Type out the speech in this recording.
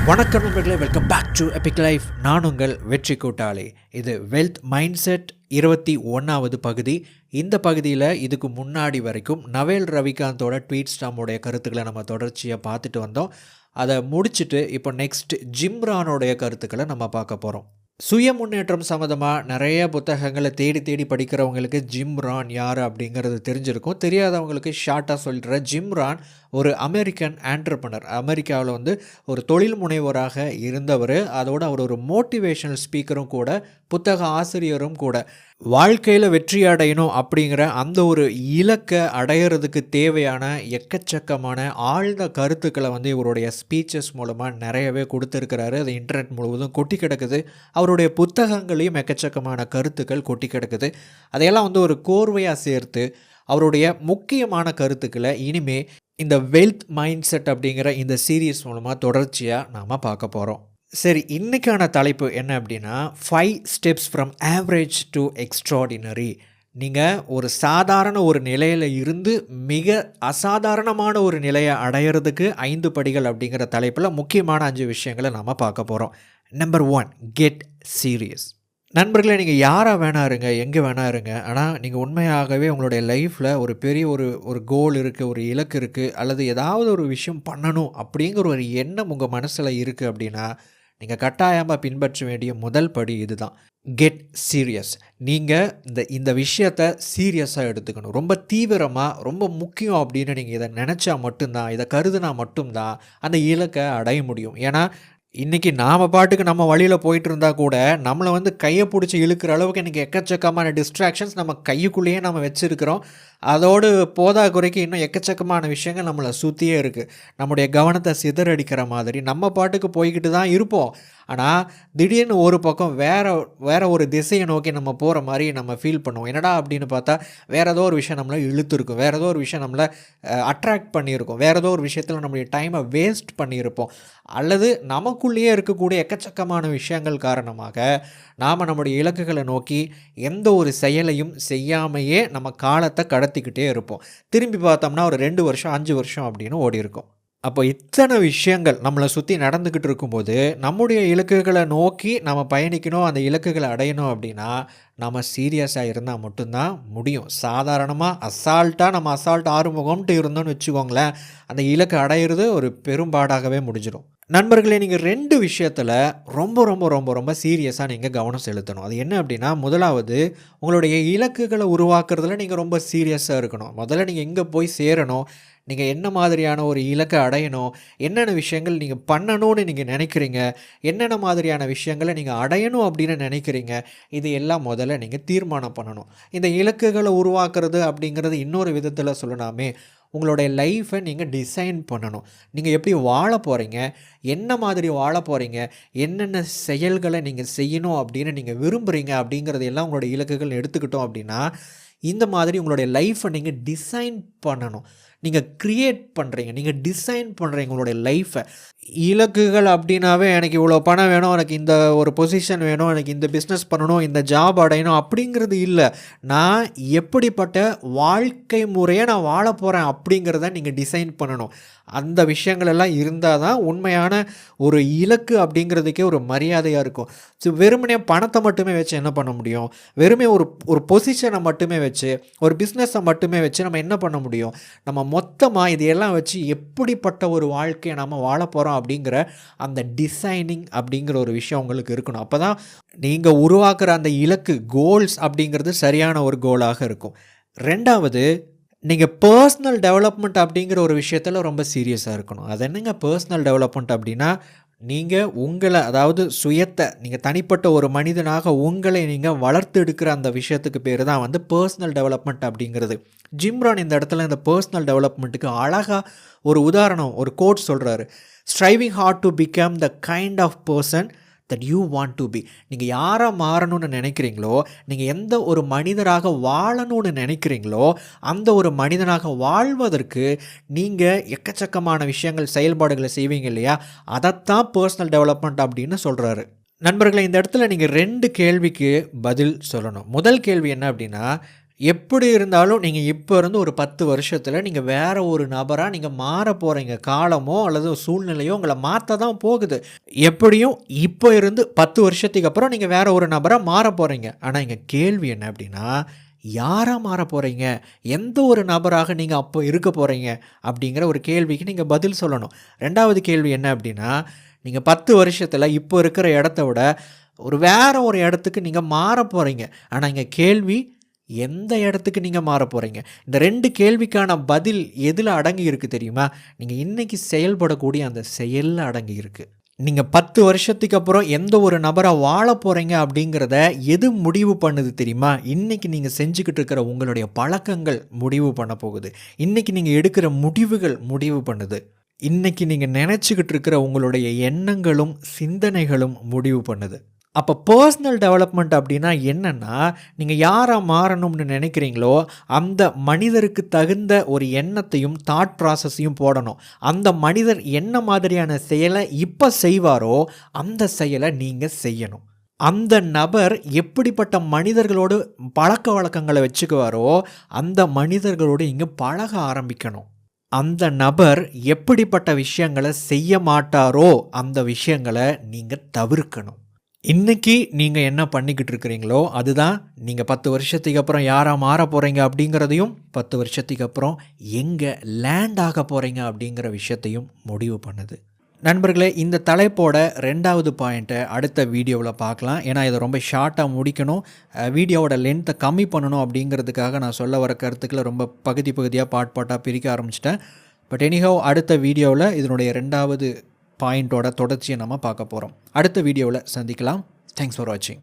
வணக்கம் நண்பர்களே, welcome back to epic life. நான் உங்கள் வெற்றி கூட்டாளி. இது வெல்த் மைண்ட் செட் 21வது பகுதி. இந்த பகுதியில் இதுக்கு முன்னாடி வரைக்கும் நவேல் ரவிகாந்தோட ட்வீட்ஸ் நம்முடைய கருத்துக்களை நம்ம தொடர்ச்சியாக பார்த்துட்டு வந்தோம். அதை முடிச்சுட்டு இப்போ நெக்ஸ்ட் ஜிம்ரானோடைய கருத்துக்களை நம்ம பார்க்க போகிறோம். சுய முன்னேற்றம் சம்மந்தமாக நிறைய புத்தகங்களை தேடி படிக்கிறவங்களுக்கு ஜிம்ரான் யார் அப்படிங்கிறது தெரிஞ்சிருக்கும். தெரியாதவங்களுக்கு ஷார்ட்டாக சொல்கிற, ஜிம்ரான் ஒரு அமெரிக்கன் ஆண்டர்ப்ரனர். அமெரிக்காவில் ஒரு தொழில் முனைவோராக இருந்தவர். அதோடு அவர் ஒரு மோட்டிவேஷனல் ஸ்பீக்கரும் கூட, புத்தக ஆசிரியரும் கூட. வாழ்க்கையில் வெற்றி அடையணும் அப்படிங்கிற அந்த ஒரு இலக்கை அடையிறதுக்கு தேவையான எக்கச்சக்கமான ஆழ்ந்த கருத்துக்களை இவருடைய ஸ்பீச்சஸ் மூலமாக நிறையவே கொடுத்துருக்கிறாரு. அது இன்டர்நெட் முழுவதும் கொட்டி கிடக்குது. அவருடைய புத்தகங்களையும் எக்கச்சக்கமான கருத்துக்கள் கொட்டி கிடக்குது. அதையெல்லாம் ஒரு கோர்வையாக சேர்த்து அவருடைய முக்கியமான கருத்துக்களை இனிமே இந்த வெல்த் மைண்ட் செட் அப்படிங்கிற இந்த சீரீஸ் மூலமாக தொடர்ச்சியாக நாம் பார்க்க போகிறோம். சரி, இன்றைக்கான தலைப்பு என்ன அப்படின்னா 5 steps from average to extraordinary. நீங்கள் ஒரு சாதாரண ஒரு நிலையில் இருந்து மிக அசாதாரணமான ஒரு நிலையை அடையிறதுக்கு 5 படிகள் அப்படிங்கிற தலைப்பில் முக்கியமான 5 விஷயங்களை நாம் பார்க்க போகிறோம். Number 1, get serious. நண்பர்களே, நீங்கள் யாராக வேணா இருங்க, எங்கே வேணா இருங்க, ஆனால் நீங்கள் உண்மையாகவே உங்களுடைய லைஃப்பில் ஒரு பெரிய ஒரு கோல் இருக்குது, ஒரு இலக்கு இருக்குது, அல்லது ஏதாவது ஒரு விஷயம் பண்ணணும் அப்படிங்கிற ஒரு எண்ணம் உங்கள் மனசில் இருக்குது அப்படின்னா நீங்கள் கட்டாயமாக பின்பற்ற வேண்டிய முதல் படி இதுதான், கெட் சீரியஸ். நீங்கள் இந்த விஷயத்தை சீரியஸாக எடுத்துக்கணும். ரொம்ப தீவிரமாக, ரொம்ப முக்கியம் அப்படின்னு நீங்கள் இதை நினச்சா மட்டும்தான், இதை கருதுனா மட்டும்தான் அந்த இலக்கை அடைய முடியும். ஏன்னா இன்றைக்கி நாம் பாட்டுக்கு நம்ம வழியில் போயிட்டு இருந்தால் கூட நம்மளை கையை பிடிச்சி இழுக்கிற அளவுக்கு இன்றைக்கி எக்கச்சக்கமான டிஸ்ட்ராக்ஷன்ஸ் நம்ம கையுக்குள்ளேயே நம்ம வச்சுருக்கிறோம். அதோடு போதா குறைக்கு இன்னும் எக்கச்சக்கமான விஷயங்கள் நம்மளை சுற்றியே இருக்குது. நம்முடைய கவனத்தை சிதறடிக்கிற மாதிரி நம்ம பாட்டுக்கு போய்கிட்டு தான் இருப்போம். ஆனால் திடீர்னு ஒரு பக்கம் வேறு ஒரு திசையை நோக்கி நம்ம போகிற மாதிரி நம்ம ஃபீல் பண்ணுவோம். என்னடா அப்படின்னு பார்த்தா வேறு ஏதோ ஒரு விஷயம் நம்மளை இழுத்துருக்கும், வேறு ஏதோ ஒரு விஷயம் நம்மளை அட்ராக்ட் பண்ணியிருக்கோம், வேறு ஏதோ ஒரு விஷயத்தில் நம்மளுடைய டைமை வேஸ்ட் பண்ணியிருப்போம். அல்லது நமக்குள்ளேயே இருக்கக்கூடிய எக்கச்சக்கமான விஷயங்கள் காரணமாக நாம் நம்முடைய இலக்குகளை நோக்கி எந்த ஒரு செயலையும் செய்யாமையே நம்ம காலத்தை கடத்திக்கிட்டே இருப்போம். திரும்பி பார்த்தோம்னா ஒரு 2 வருஷம் 5 வருஷம் அப்படின்னு ஓடி இருக்கும். அப்போ இத்தனை விஷயங்கள் நம்மளை சுற்றி நடந்துக்கிட்டு இருக்கும்போது நம்முடைய இலக்குகளை நோக்கி நம்ம பயணிக்கணும், அந்த இலக்குகளை அடையணும் அப்படின்னா நம்ம சீரியஸாக இருந்தால் மட்டும்தான் முடியும். சாதாரணமாக அசால்ட் ஆறுமுகம்ட்டு இருந்தோன்னு வச்சுக்கோங்களேன், அந்த இலக்கை அடையிறது ஒரு பெரும்பாடாகவே முடிஞ்சிடும். நண்பர்களே, நீங்கள் 2 விஷயத்தில் ரொம்ப ரொம்ப ரொம்ப ரொம்ப சீரியஸாக நீங்கள் கவனம் செலுத்தணும். அது என்ன அப்படின்னா, முதலாவது உங்களுடைய இலக்குகளை உருவாக்குறதுல நீங்கள் ரொம்ப சீரியஸாக இருக்கணும். முதல்ல நீங்கள் எங்கே போய் சேரணும், நீங்கள் என்ன மாதிரியான ஒரு இலக்கை அடையணும், என்னென்ன விஷயங்கள் நீங்கள் பண்ணணும்னு நீங்கள் நினைக்கிறீங்க, என்னென்ன மாதிரியான விஷயங்களை நீங்கள் அடையணும் அப்படின்னு நினைக்கிறீங்க, இது எல்லாம் முதல்ல நீங்கள் தீர்மானம் பண்ணணும். இந்த இலக்குகளை உருவாக்குறது அப்படிங்கிறது இன்னொரு விதத்தில் சொல்லலாமே, உங்களுடைய லைஃப்பை நீங்கள் டிசைன் பண்ணணும். நீங்கள் எப்படி வாழ போகிறீங்க, என்ன மாதிரி வாழ போகிறீங்க, என்னென்ன செயல்களை நீங்கள் செய்யணும் அப்படின்னு நீங்கள் விரும்புகிறீங்க அப்படிங்கிறது எல்லாம் உங்களுடைய இலக்குகள் எடுத்துக்கிட்டோம் அப்படின்னா இந்த மாதிரி உங்களுடைய லைஃப்பை நீங்கள் டிசைன் பண்ணணும். நீங்கள் க்ரியேட் பண்ணுறீங்க, நீங்கள் டிசைன் பண்ணுறீங்க உங்களுடைய லைஃப்பை. இலக்குகள் அப்படின்னாவே எனக்கு இவ்வளோ பணம் வேணும், எனக்கு இந்த ஒரு பொசிஷன் வேணும், எனக்கு இந்த பிஸ்னஸ் பண்ணணும், இந்த ஜாப் அடையணும் அப்படிங்கிறது இல்லை. நான் எப்படிப்பட்ட வாழ்க்கை முறையை நான் வாழ போகிறேன் அப்படிங்கிறத நீங்கள் டிசைன் பண்ணணும். அந்த விஷயங்கள் எல்லாம் இருந்தால் தான் உண்மையான ஒரு இலக்கு அப்படிங்கிறதுக்கே ஒரு மரியாதையாக இருக்கும். ஸோ வெறுமனே பணத்தை மட்டுமே வச்சு என்ன பண்ண முடியும், வெறுமே ஒரு பொசிஷனை மட்டுமே வச்சு, ஒரு பிஸ்னஸை மட்டுமே வச்சு நம்ம என்ன பண்ண முடியும்? நம்ம மொத்தமாக இதையெல்லாம் வச்சு எப்படிப்பட்ட ஒரு வாழ்க்கையை நம்ம வாழ போகிறோம் அப்படிங்கிற அந்த டிசைனிங் அப்படிங்கிற ஒரு விஷயம் உங்களுக்கு இருக்கணும். அப்போ தான் நீங்கள் உருவாக்குற அந்த இலக்கு, கோல்ஸ் அப்படிங்கிறது சரியான ஒரு கோலாக இருக்கும். 2வது, நீங்கள் பர்சனல் டெவலப்மெண்ட் அப்படிங்கிற ஒரு விஷயத்தில் ரொம்ப சீரியஸாக இருக்கணும். அது என்னங்க பர்சனல் டெவலப்மெண்ட் அப்படின்னா, நீங்கள் உங்களை, அதாவது சுயத்தை, நீங்கள் தனிப்பட்ட ஒரு மனிதனாக உங்களை நீங்கள் வளர்த்து எடுக்கிற அந்த விஷயத்துக்கு பேர் தான் பர்சனல் டெவலப்மெண்ட் அப்படிங்கிறது. ஜிம்ரான் இந்த இடத்துல இந்த பர்சனல் டெவலப்மெண்ட்டுக்கு அழகாக ஒரு உதாரணம், ஒரு கோட் சொல்கிறாரு. Striving hard to become the kind of person that you want to be. நீங்கள் யாரை மாறணும்னு நினைக்கிறீங்களோ, நீங்கள் எந்த ஒரு மனிதராக வாழணும்னு நினைக்கிறீங்களோ, அந்த ஒரு மனிதனாக வாழ்வதற்கு நீங்கள் எக்கச்சக்கமான விஷயங்கள், செயல்பாடுகளை செய்வீங்க இல்லையா, அதைத்தான் பர்சனல் டெவலப்மெண்ட் அப்படின்னு சொல்கிறாரு. நண்பர்களை, இந்த இடத்துல நீங்கள் 2 கேள்விக்கு பதில் சொல்லணும். முதல் கேள்வி என்ன அப்படின்னா, எப்படி இருந்தாலும் நீங்கள் இப்போ இருந்து ஒரு 10 வருஷத்தில் நீங்கள் வேற ஒரு நபராக நீங்கள் மாற போகிறீங்க. காலமோ அல்லது சூழ்நிலையோ உங்களை மாற்ற தான் போகுது. எப்படியும் இப்போ இருந்து 10 வருஷத்துக்கு அப்புறம் நீங்கள் வேற ஒரு நபராக மாற போகிறீங்க. ஆனால் இங்கே கேள்வி என்ன அப்படின்னா, யாராக மாற போகிறீங்க, எந்த ஒரு நபராக நீங்கள் அப்போ இருக்க போகிறீங்க அப்படிங்கிற ஒரு கேள்விக்கு நீங்கள் பதில் சொல்லணும். ரெண்டாவது கேள்வி என்ன அப்படின்னா, நீங்கள் 10 வருஷத்தில் இப்போ இருக்கிற இடத்த விட வேற ஒரு இடத்துக்கு நீங்கள் மாற போகிறீங்க. ஆனால் இங்கே கேள்வி, எந்த இடத்துக்கு நீங்கள் மாற போகிறீங்க? இந்த 2 கேள்விக்கான பதில் எதில் அடங்கி இருக்குது தெரியுமா? நீங்கள் இன்றைக்கி செயல்படக்கூடிய அந்த செயலில் அடங்கி இருக்குது. நீங்கள் 10 வருஷத்துக்கு அப்புறம் எந்த ஒரு நபராக வாழ போகிறீங்க அப்படிங்கிறத எது முடிவு பண்ணுது தெரியுமா? இன்றைக்கி நீங்கள் செஞ்சுக்கிட்டு இருக்கிற உங்களுடைய பழக்கங்கள் முடிவு பண்ண போகுது. இன்றைக்கி நீங்கள் எடுக்கிற முடிவுகள் முடிவு பண்ணுது. இன்றைக்கி நீங்கள் நினச்சிக்கிட்டு இருக்கிற உங்களுடைய எண்ணங்களும் சிந்தனைகளும் முடிவு பண்ணுது. அப்போ பர்சனல் டெவலப்மெண்ட் அப்படின்னா என்னென்னா, நீங்கள் யாராக மாறணும்னு நினைக்கிறீங்களோ அந்த மனிதருக்கு தகுந்த ஒரு எண்ணத்தையும் தாட் ப்ராசஸையும் போடணும். அந்த மனிதர் என்ன மாதிரியான செயலை இப்போ செய்வாரோ அந்த செயலை நீங்கள் செய்யணும். அந்த நபர் எப்படிப்பட்ட மனிதர்களோடு பழக்க வழக்கங்களை வச்சுக்குவாரோ அந்த மனிதர்களோடு இங்கே பழக ஆரம்பிக்கணும். அந்த நபர் எப்படிப்பட்ட விஷயங்களை செய்ய மாட்டாரோ அந்த விஷயங்களை நீங்கள் தவிர்க்கணும். இன்றைக்கி நீங்கள் என்ன பண்ணிக்கிட்டு இருக்கிறீங்களோ அதுதான் நீங்கள் 10 வருஷத்துக்கு அப்புறம் யாராக மாற போகிறீங்க அப்படிங்கிறதையும் 10 வருஷத்துக்கு அப்புறம் எங்கே லேண்ட் ஆக போகிறீங்க அப்படிங்கிற விஷயத்தையும் முடிவு பண்ணுது. நண்பர்களே, இந்த தலைப்போட 2வது பாயிண்ட்டை அடுத்த வீடியோவில் பார்க்கலாம். ஏன்னா இதை ரொம்ப ஷார்ட்டாக முடிக்கணும், வீடியோவோட லென்த்தை கம்மி பண்ணணும் அப்படிங்கிறதுக்காக நான் சொல்ல வர கருத்துக்களை ரொம்ப பகுதியாக பாட்டாக பிரிக்க ஆரம்பிச்சிட்டேன். பட் எனிஹவ் அடுத்த வீடியோவில் இதனுடைய 2வது பாயிண்ட்டோட தொடர்ச்சியை நம்ம பார்க்க போகிறோம். அடுத்த வீடியோவில் சந்திக்கலாம். தேங்க்ஸ் ஃபார் வாட்சிங்.